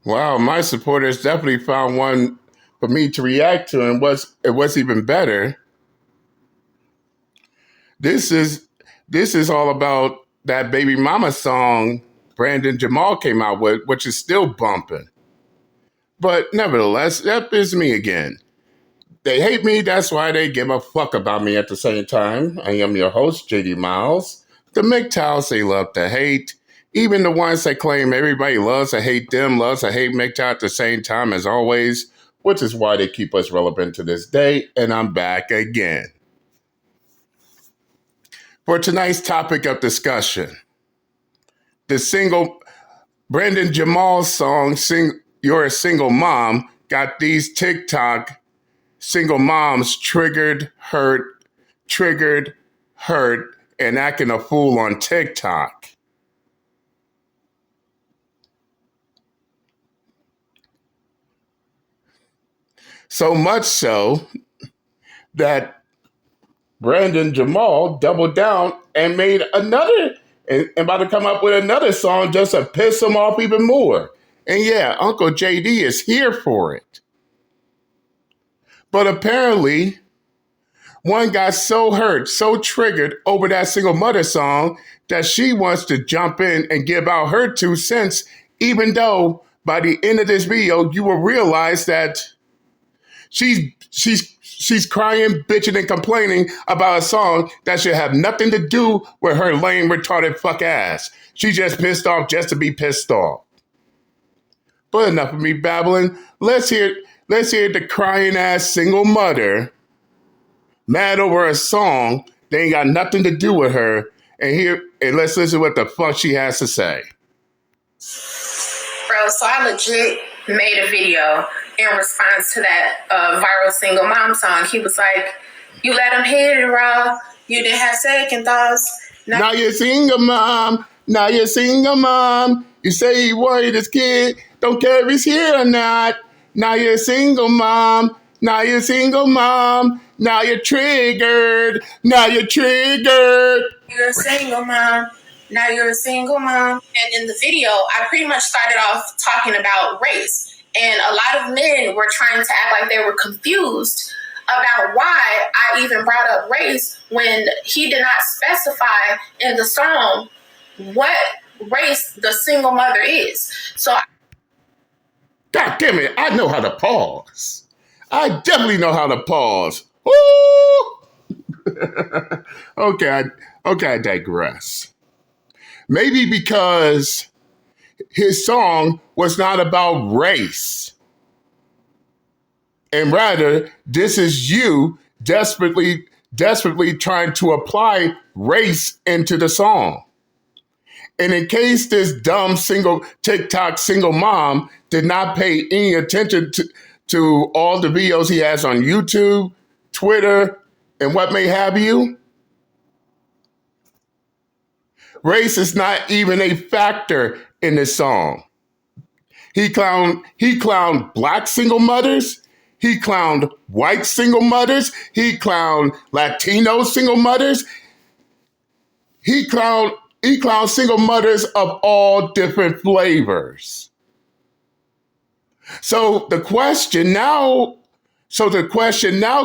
Wow, my supporters definitely found one for me to react to, and what's even better. This is all about that baby mama song Brandon Jamal came out with, which is still bumping. But nevertheless, that is me again. They hate me, that's why they give a fuck about me at the same time. I am your host, JD Miles. The MGTOWs they love to hate. Even the ones that claim everybody loves to hate them, loves to hate MGTOW at the same time as always, which is why they keep us relevant to this day, and I'm back again. For tonight's topic of discussion, the single Brandon Jamal's song, You're a Single Mom, got these TikTok single moms triggered, hurt, and acting a fool on TikTok. So much so that Brandon Jamal doubled down and made another, and about to come up with another song just to piss him off even more. And yeah, Uncle JD is here for it. But apparently, one got so hurt, so triggered over that single mother song that she wants to jump in and give out her 2 cents, even though by the end of this video, you will realize that she's crying, bitching, and complaining about a song that should have nothing to do with her lame, retarded fuck ass. She just pissed off just to be pissed off. But enough of me babbling. Let's hear the crying ass single mother mad over a song that ain't got nothing to do with her. And let's listen to what the fuck she has to say. Bro, so I legit made a video in response to that viral single mom song. He was like, you let him hit it raw. You didn't have second thoughts. Now you're single mom. Now you're single mom. You say you worried this kid. Don't care if he's here or not. Now you're single mom. Now you're single mom. Now you're triggered. Now you're triggered. You're a single mom. Now you're a single mom. And in the video, I pretty much started off talking about race. And a lot of men were trying to act like they were confused about why I even brought up race when he did not specify in the song what race the single mother is. So, God damn it, I know how to pause. I definitely know how to pause. Ooh! Okay, I digress. Maybe because his song was not about race. And rather, this is you desperately trying to apply race into the song. And in case this dumb TikTok single mom did not pay any attention to all the videos he has on YouTube, Twitter, and what may have you, race is not even a factor in this song. He clowned black single mothers. He clowned white single mothers. He clowned Latino single mothers. He clowned single mothers of all different flavors. So the question now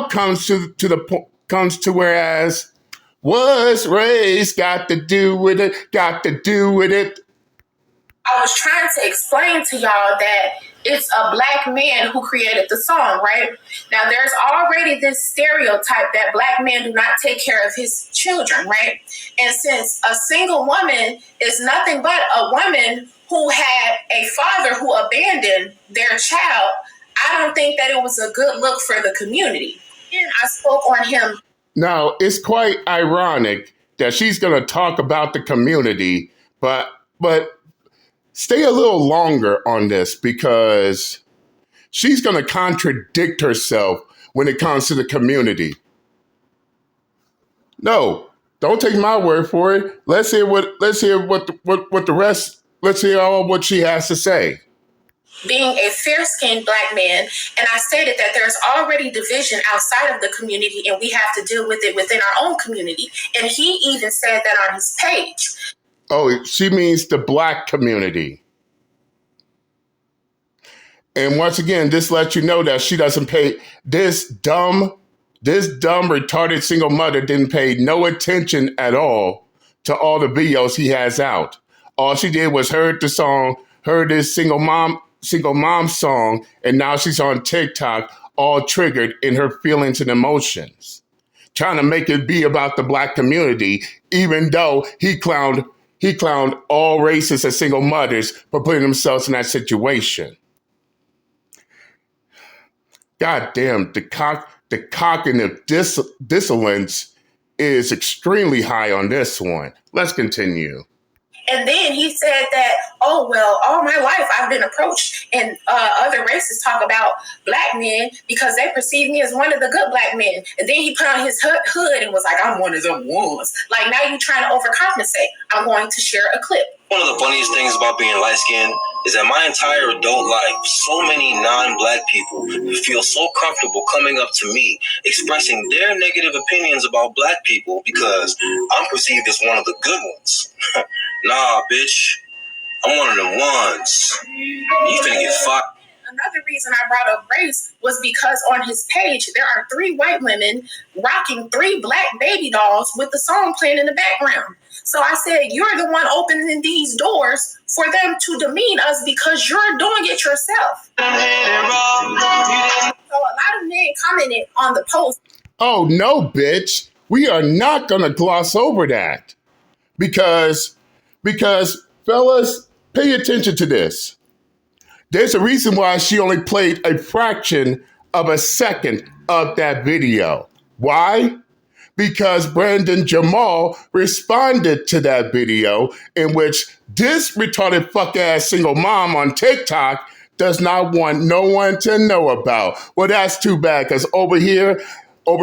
comes to whereas what's race got to do with it? Got to do with it. I was trying to explain to y'all that it's a black man who created the song, right? Now, there's already this stereotype that black men do not take care of his children, right? And since a single woman is nothing but a woman who had a father who abandoned their child, I don't think that it was a good look for the community. And I spoke on him. Now, it's quite ironic that she's going to talk about the community, but stay a little longer on this because she's going to contradict herself when it comes to the community. No, don't take my word for it. Let's hear what she has to say. Being a fair-skinned black man, and I stated that there's already division outside of the community and we have to deal with it within our own community. And he even said that on his page. Oh, she means the black community. And once again, this lets you know that she doesn't pay this dumb retarded single mother didn't pay no attention at all to all the videos he has out. All she did was heard this single mom song, and now she's on TikTok all triggered in her feelings and emotions, trying to make it be about the black community, even though he clowned all racists and single mothers for putting themselves in that situation. God damn, the cognitive dissonance is extremely high on this one. Let's continue. And then he said that, oh, well, all my life I've been approached and other races talk about black men because they perceive me as one of the good black men. And then he put on his hood and was like, I'm one of them ones. Like, now you're trying to overcompensate. I'm going to share a clip. One of the funniest things about being light-skinned is that my entire adult life, so many non-black people feel so comfortable coming up to me, expressing their negative opinions about black people because I'm perceived as one of the good ones. Nah, bitch. I'm one of them ones. You finna get fucked. Another reason I brought up race was because on his page, there are 3 white women rocking 3 black baby dolls with the song playing in the background. So I said, you're the one opening these doors for them to demean us because you're doing it yourself. So a lot of men commented on the post. Oh, no, bitch. We are not going to gloss over that. Because, fellas, pay attention to this. There's a reason why she only played a fraction of a second of that video. Why? Because Brandon Jamal responded to that video in which this retarded fuck-ass single mom on TikTok does not want no one to know about. Well, that's too bad, because over here on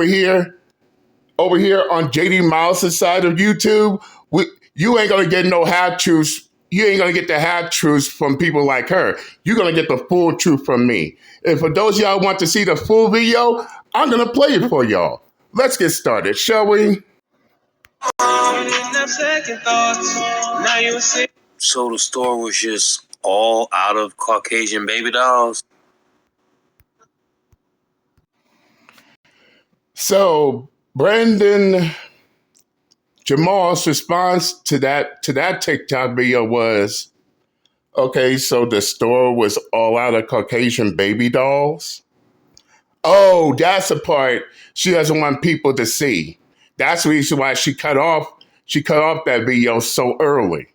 JD Miles' side of YouTube, you ain't gonna get no half truths. You ain't gonna get the half truths from people like her. You're gonna get the full truth from me. And for those of y'all who want to see the full video, I'm gonna play it for y'all. Let's get started, shall we? So the store was just all out of Caucasian baby dolls? So Brandon Jamal's response to that TikTok video was, okay, so the store was all out of Caucasian baby dolls? Oh, that's the part she doesn't want people to see. That's the reason why she cut off that video so early.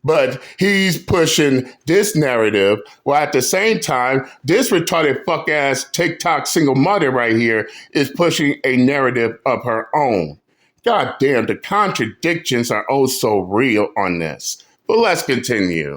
But he's pushing this narrative, while at the same time, this retarded fuck-ass TikTok single mother right here is pushing a narrative of her own. God damn, the contradictions are oh so real on this. But let's continue.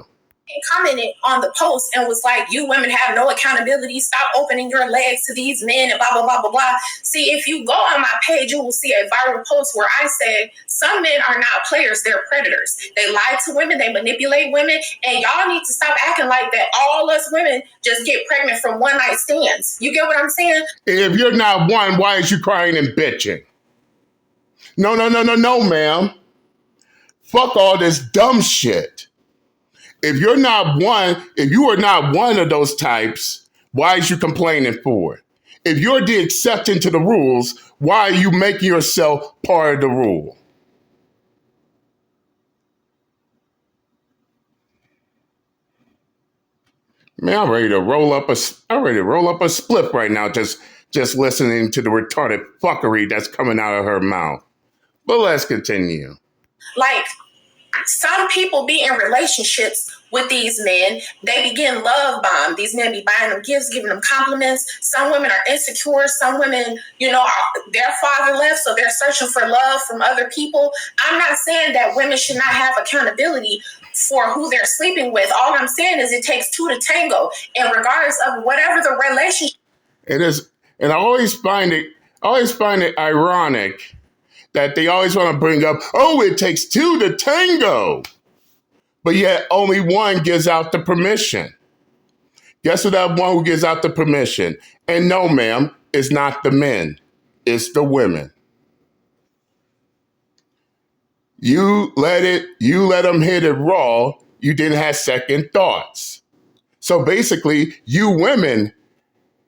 And commented on the post and was like, you women have no accountability. Stop opening your legs to these men and blah, blah, blah, blah, blah. See, if you go on my page, you will see a viral post where I said, some men are not players, they're predators. They lie to women, they manipulate women, and y'all need to stop acting like that all us women just get pregnant from one night stands. You get what I'm saying? If you're not one, why is you crying and bitching? No, ma'am. Fuck all this dumb shit. If you are not one of those types, why is you complaining for it? If you're the exception to the rules, why are you making yourself part of the rule? Man, I'm ready to roll up a spliff right now, just listening to the retarded fuckery that's coming out of her mouth. But let's continue. Like, some people be in relationships with these men. They begin love bomb. These men be buying them gifts, giving them compliments. Some women are insecure. Some women, their father left, so they're searching for love from other people. I'm not saying that women should not have accountability for who they're sleeping with. All I'm saying is it takes 2 to tango. And regardless of whatever the relationship. It is, and I always find it ironic that they always want to bring up, oh, it takes 2 to tango. But yet only one gives out the permission. Guess who that one who gives out the permission? And no, ma'am, it's not the men. It's the women. You let them hit it raw. You didn't have second thoughts. So basically, you women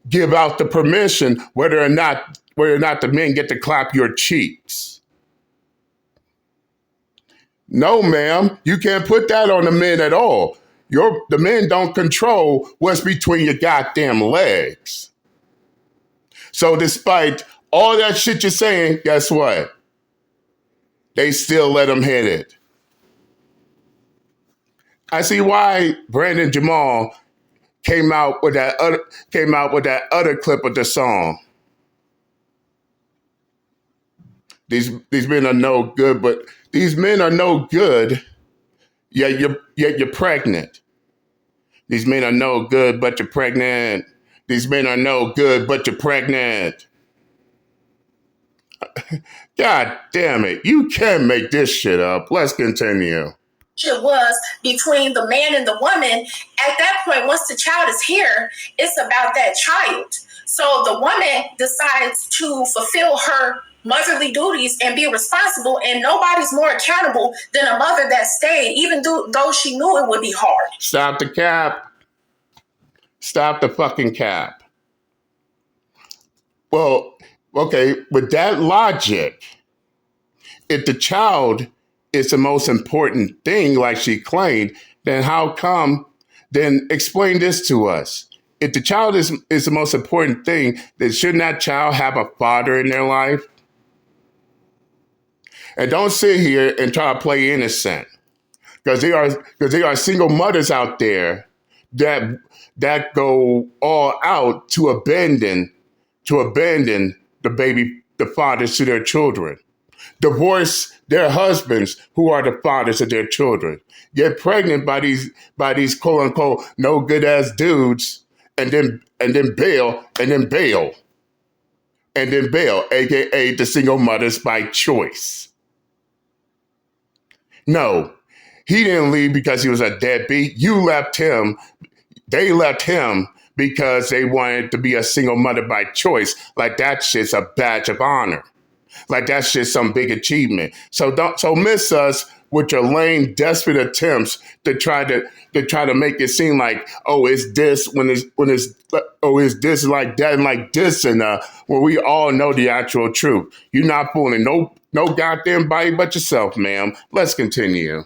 give out the permission whether or not the men get to clap your cheeks. No, ma'am, you can't put that on the men at all. The men don't control what's between your goddamn legs. So despite all that shit you're saying, guess what? They still let them hit it. I see why Brandon Jamal came out with that other clip of the song. These men are no good, but these men are no good. Yet you're pregnant. These men are no good, but you're pregnant. These men are no good, but you're pregnant. God damn it. You can't make this shit up. Let's continue. It was between the man and the woman. At that point, once the child is here, it's about that child. So the woman decides to fulfill her motherly duties and be responsible, and nobody's more accountable than a mother that stayed, even though she knew it would be hard. Stop the cap. Stop the fucking cap. Well, okay, with that logic, if the child is the most important thing, like she claimed, then how come, then explain this to us. If the child is the most important thing, then shouldn't that child have a father in their life? And don't sit here and try to play innocent, because there are single mothers out there that go all out to abandon the fathers to their children, divorce their husbands who are the fathers of their children, get pregnant by these quote unquote no good ass dudes, and then bail, aka the single mothers by choice. No, he didn't leave because he was a deadbeat. You left him. They left him because they wanted to be a single mother by choice. Like that shit's a badge of honor. Like that shit's some big achievement. So miss us with your lame, desperate attempts to try to make it seem like, oh, it's this it's this like that and like this, and when we all know the actual truth. You're not fooling no goddamn body but yourself, ma'am. Let's continue.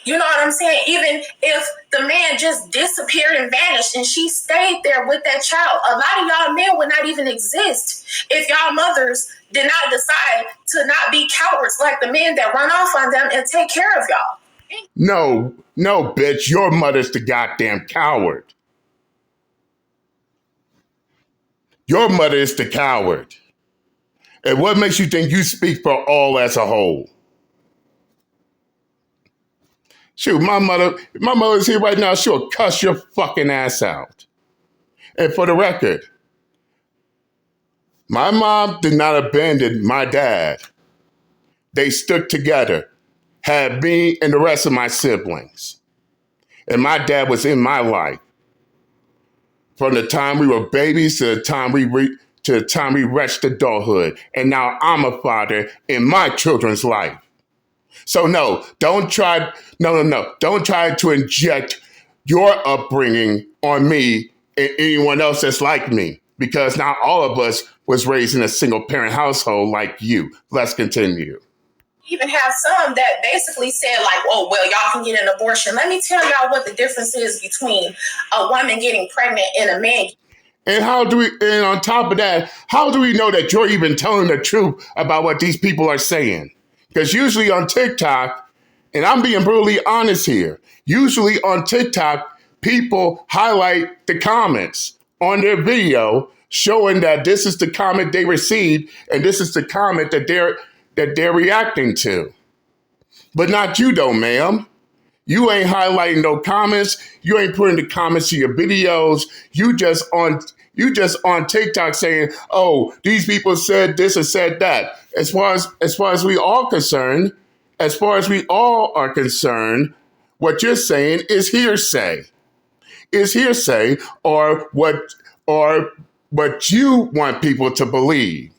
You know what I'm saying? Even if the man just disappeared and vanished and she stayed there with that child, a lot of y'all men would not even exist if y'all mothers did not decide to not be cowards like the men that run off on them and take care of y'all. No, bitch, your mother's the goddamn coward. Your mother is the coward. And what makes you think you speak for all as a whole? Shoot, my mother's here right now. She'll cuss your fucking ass out. And for the record, my mom did not abandon my dad. They stuck together, had me and the rest of my siblings. And my dad was in my life from the time we were babies to the time we reached adulthood. And now I'm a father in my children's life. So don't try to inject your upbringing on me and anyone else that's like me, because not all of us was raised in a single parent household like you. Let's continue. Even have some that basically said like, oh, well, y'all can get an abortion. Let me tell y'all what the difference is between a woman getting pregnant and a man. And on top of that, how do we know that you're even telling the truth about what these people are saying? Because usually on TikTok, and I'm being brutally honest here, usually on TikTok, people highlight the comments on their video showing that this is the comment they received and this is the comment that they're reacting to. But not you though, ma'am. You ain't highlighting no comments. You ain't putting the comments to your videos. You just on TikTok saying, oh, these people said this or said that. As far as we all are concerned, what you're saying is hearsay. Is hearsay or what you want people to believe.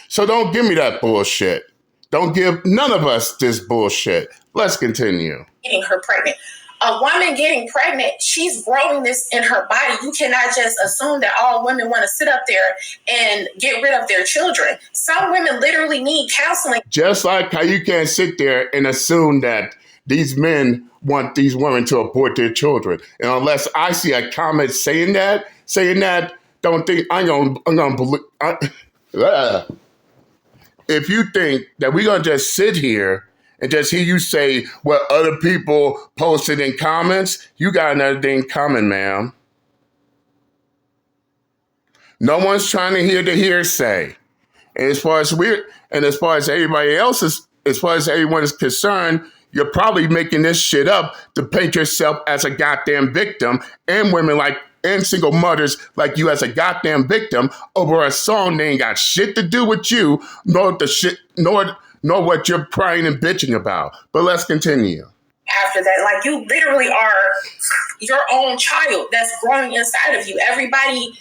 So don't give me that bullshit. Don't give none of us this bullshit. Let's continue. Getting her pregnant. A woman getting pregnant, she's growing this in her body. You cannot just assume that all women want to sit up there and get rid of their children. Some women literally need counseling. Just like how you can't sit there and assume that these men want these women to abort their children. And unless I see a comment saying that, don't think I'm gonna believe. If you think that we're gonna just sit here and just hear you say what other people posted in comments, you got another thing coming, ma'am. No one's trying to hear the hearsay. And as far as everybody else is, as far as everyone is concerned, you're probably making this shit up to paint yourself as a goddamn victim, and women and single mothers like you as a goddamn victim over a song they ain't got shit to do with you, nor what you're crying and bitching about. But let's continue. After that, you literally are your own child that's growing inside of you. Everybody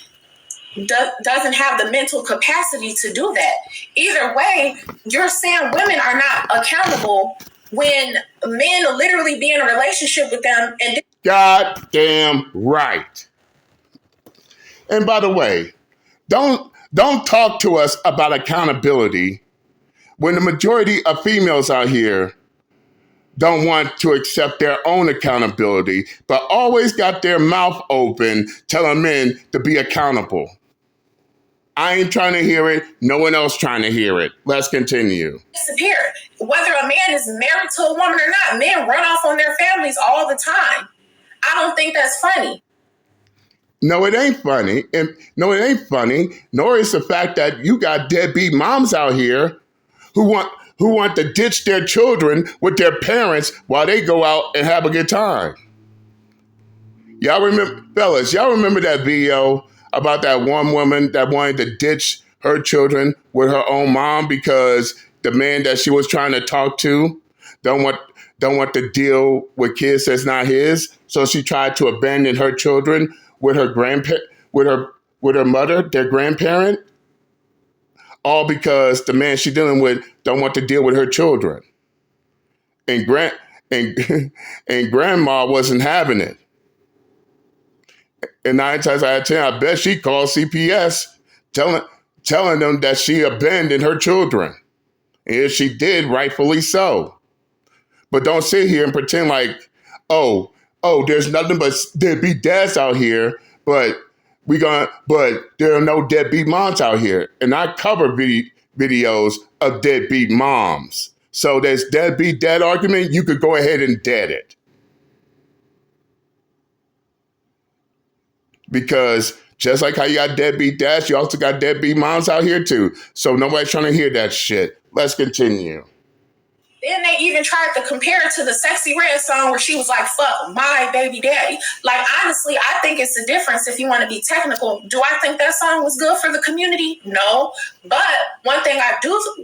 doesn't have the mental capacity to do that. Either way, you're saying women are not accountable when men literally be in a relationship with them and goddamn right. And by the way, don't talk to us about accountability when the majority of females out here don't want to accept their own accountability, but always got their mouth open telling men to be accountable. I ain't trying to hear it. No one else trying to hear it. Let's continue. Disappear. Whether a man is married to a woman or not, men run off on their families all the time. I don't think that's funny. No, it ain't funny. And no, it ain't funny. Nor is the fact that you got deadbeat moms out here who want to ditch their children with their parents while they go out and have a good time. Y'all remember, fellas, y'all remember that video about that one woman that wanted to ditch her children with her own mom because the man that she was trying to talk to don't want to deal with kids that's not his. So she tried to abandon her children with her with her mother, their grandparent, all because the man she's dealing with don't want to deal with her children. And grandma wasn't having it. And 9 times out of 10, I bet she called CPS telling them that she abandoned her children. And if she did, rightfully so. But don't sit here and pretend like, oh, there's nothing but deadbeat dads out here, but there are no deadbeat moms out here. And I cover videos of deadbeat moms. So there's deadbeat dad argument, you could go ahead and dead it. Because just like how you got deadbeat dads, you also got deadbeat moms out here too. So nobody's trying to hear that shit. Let's continue. Then they even tried to compare it to the Sexy Red song where she was like, fuck my baby daddy. Honestly, I think it's a difference if you want to be technical. Do I think that song was good for the community? No. But one thing I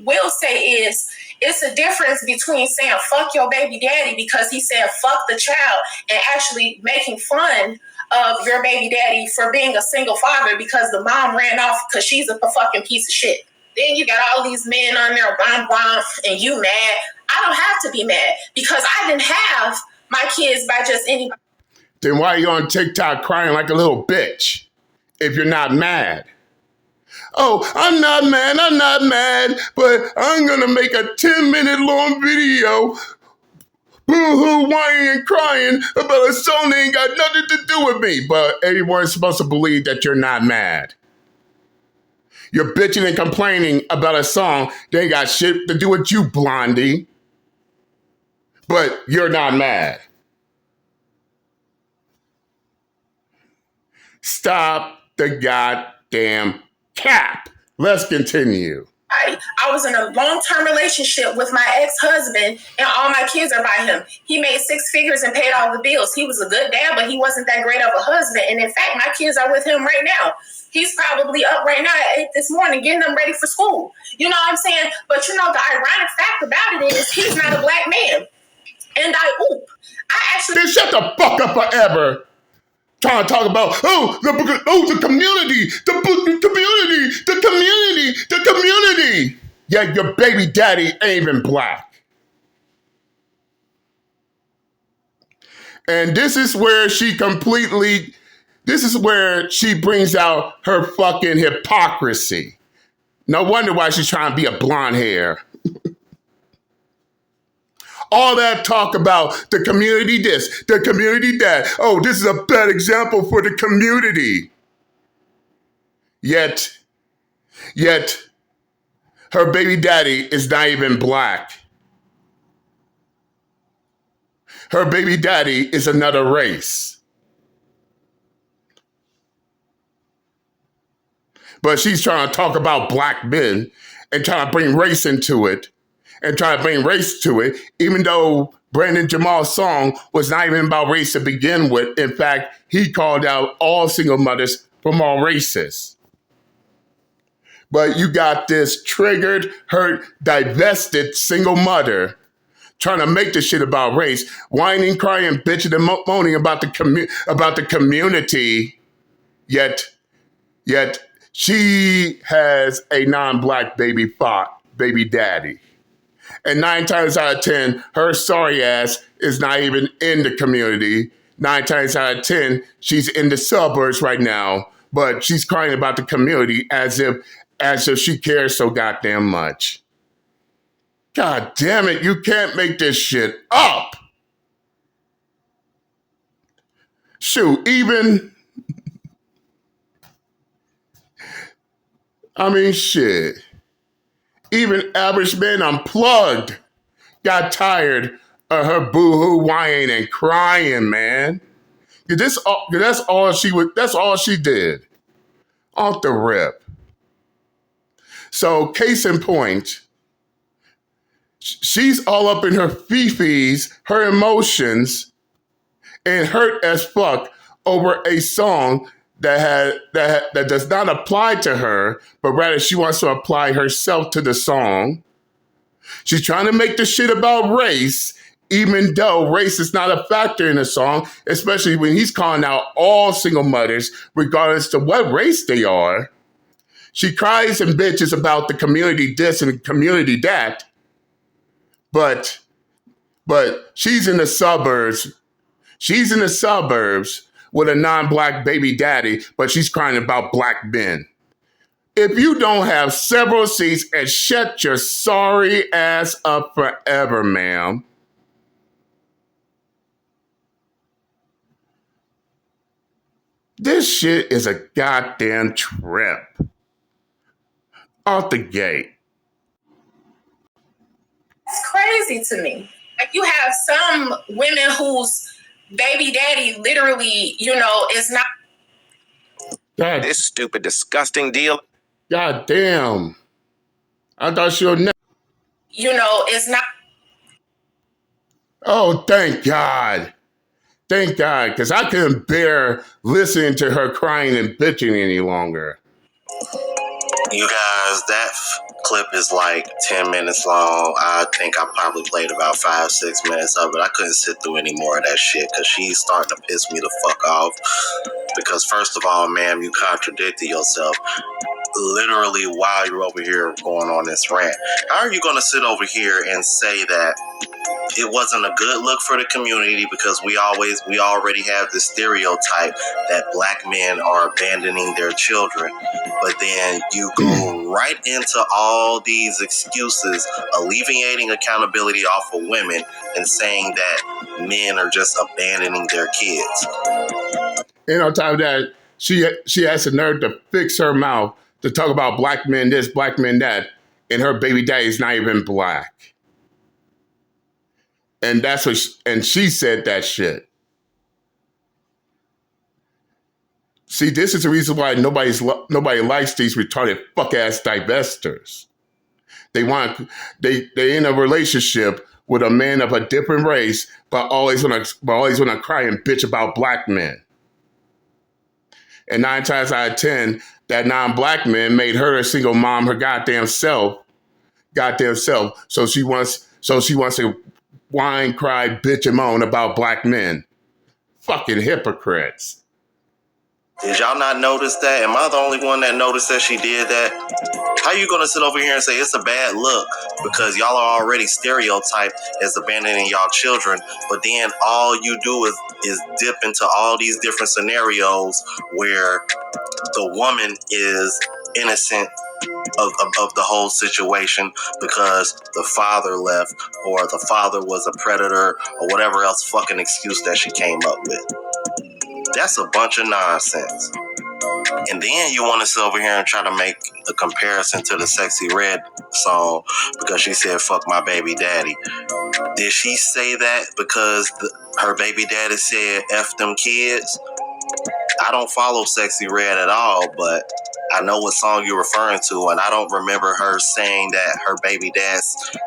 will say is it's a difference between saying fuck your baby daddy because he said fuck the child and actually making fun of your baby daddy for being a single father because the mom ran off because she's a fucking piece of shit. Then you got all these men on there, and you mad. I don't have to be mad because I didn't have my kids by just anybody. Then why are you on TikTok crying like a little bitch if you're not mad? Oh, I'm not mad, but I'm going to make a 10-minute long video boo-hoo, whining and crying about a song that ain't got nothing to do with me. But everyone's supposed to believe that you're not mad. You're bitching and complaining about a song that ain't got shit to do with you, blondie. But you're not mad. Stop the goddamn cap. Let's continue. I was in a long-term relationship with my ex-husband and all my kids are by him. He made 6 figures and paid all the bills. He was a good dad, but he wasn't that great of a husband. And in fact, my kids are with him right now. He's probably up right now at 8 this morning getting them ready for school. You know what I'm saying? But the ironic fact about it is he's not a black man. And I actually... Then shut the fuck up forever. Trying to talk about, the community, the community. Yeah, your baby daddy ain't even black. And this is where she brings out her fucking hypocrisy. No wonder why she's trying to be a blonde hair. All that talk about the community this, the community that. Oh, this is a bad example for the community. Yet, her baby daddy is not even black. Her baby daddy is another race. But she's trying to talk about black men and trying to bring race into it. Even though Brandon Jamal's song was not even about race to begin with. In fact, he called out all single mothers from all races. But you got this triggered, hurt, divested single mother trying to make this shit about race, whining, crying, bitching, and moaning about the community, yet she has a non-black baby daddy. And 9 times out of 10, her sorry ass is not even in the community. 9 times out of 10, she's in the suburbs right now, but she's crying about the community as if she cares so goddamn much. God damn it, you can't make this shit up. Shoot, even Average Man Unplugged got tired of her boo-hoo whining and crying, man. That's all she did. Off the rip. So, case in point, she's all up in her fifis, her emotions, and hurt as fuck over a song that does not apply to her, but rather she wants to apply herself to the song. She's trying to make the shit about race, even though race is not a factor in the song, especially when he's calling out all single mothers, regardless of what race they are. She cries and bitches about the community this and the community that, but she's in the suburbs. She's in the suburbs with a non-black baby daddy, but she's crying about black men. If you don't have several seats, and shut your sorry ass up forever, ma'am. This shit is a goddamn trip. Off the gate. It's crazy to me. Like, you have some women whose baby daddy literally, is not. God, this stupid, disgusting deal. God damn. I thought she would never. Is not. Oh, thank God. Thank God, because I couldn't bear listening to her crying and bitching any longer. You guys, that clip is like 10 minutes long. I think I probably played about 5-6 minutes of it. I couldn't sit through any more of that shit because she's starting to piss me the fuck off. Because first of all, ma'am, you contradicted yourself literally while you're over here going on this rant. How are you going to sit over here and say that it wasn't a good look for the community because we already have this stereotype that black men are abandoning their children, but then you go right into all these excuses, alleviating accountability off of women and saying that men are just abandoning their kids. And on top of that, she has the nerve to fix her mouth to talk about black men this, black men that, and her baby daddy is not even black. And that's what, she said that shit. See, this is the reason why nobody likes these retarded fuck ass divestors. They in a relationship with a man of a different race, but always wanna cry and bitch about black men. And 9 times out of 10, that non-black man made her a single mom her goddamn self. So she wants to whine, cry, bitch, and moan about black men. Fucking hypocrites. Did y'all not notice that? Am I the only one that noticed that she did that? How you gonna sit over here and say it's a bad look because y'all are already stereotyped as abandoning y'all children, but then all you do is dip into all these different scenarios where the woman is innocent of the whole situation because the father left or the father was a predator or whatever else fucking excuse that she came up with. That's a bunch of nonsense. And then you want to sit over here and try to make a comparison to the Sexy Red song because she said, fuck my baby daddy. Did she say that because her baby daddy said, F them kids? I don't follow Sexy Red at all, but I know what song you're referring to, and I don't remember her saying that her baby dad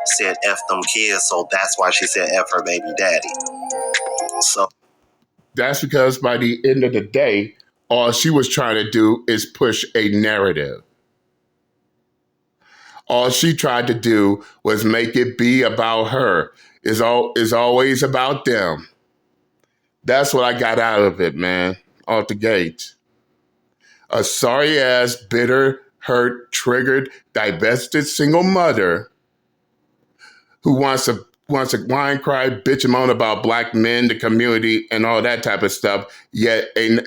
said F them kids, so that's why she said F her baby daddy. So That's because by the end of the day, all she was trying to do is push a narrative. All she tried to do was make it be about her. It's always about them. That's what I got out of it, man, off the gate. A sorry-ass, bitter, hurt, triggered, divested single mother who wants to whine, cry, bitch and moan about black men, the community, and all that type of stuff, yet a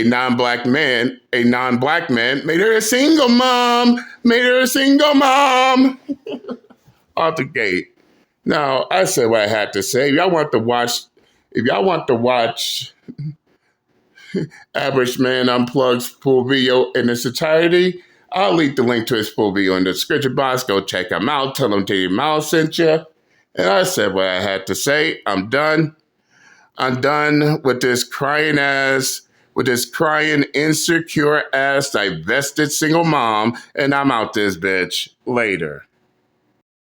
non-black man made her a single mom, out the gate. Now, I said what I had to say. If y'all want to watch Average Man Unplugged's full video in its entirety, I'll leave the link to his full video in the description box. Go check him out. Tell him Jamal sent you. And I said what I had to say. I'm done. I'm done with this crying, insecure ass, divested single mom, and I'm out this bitch. Later.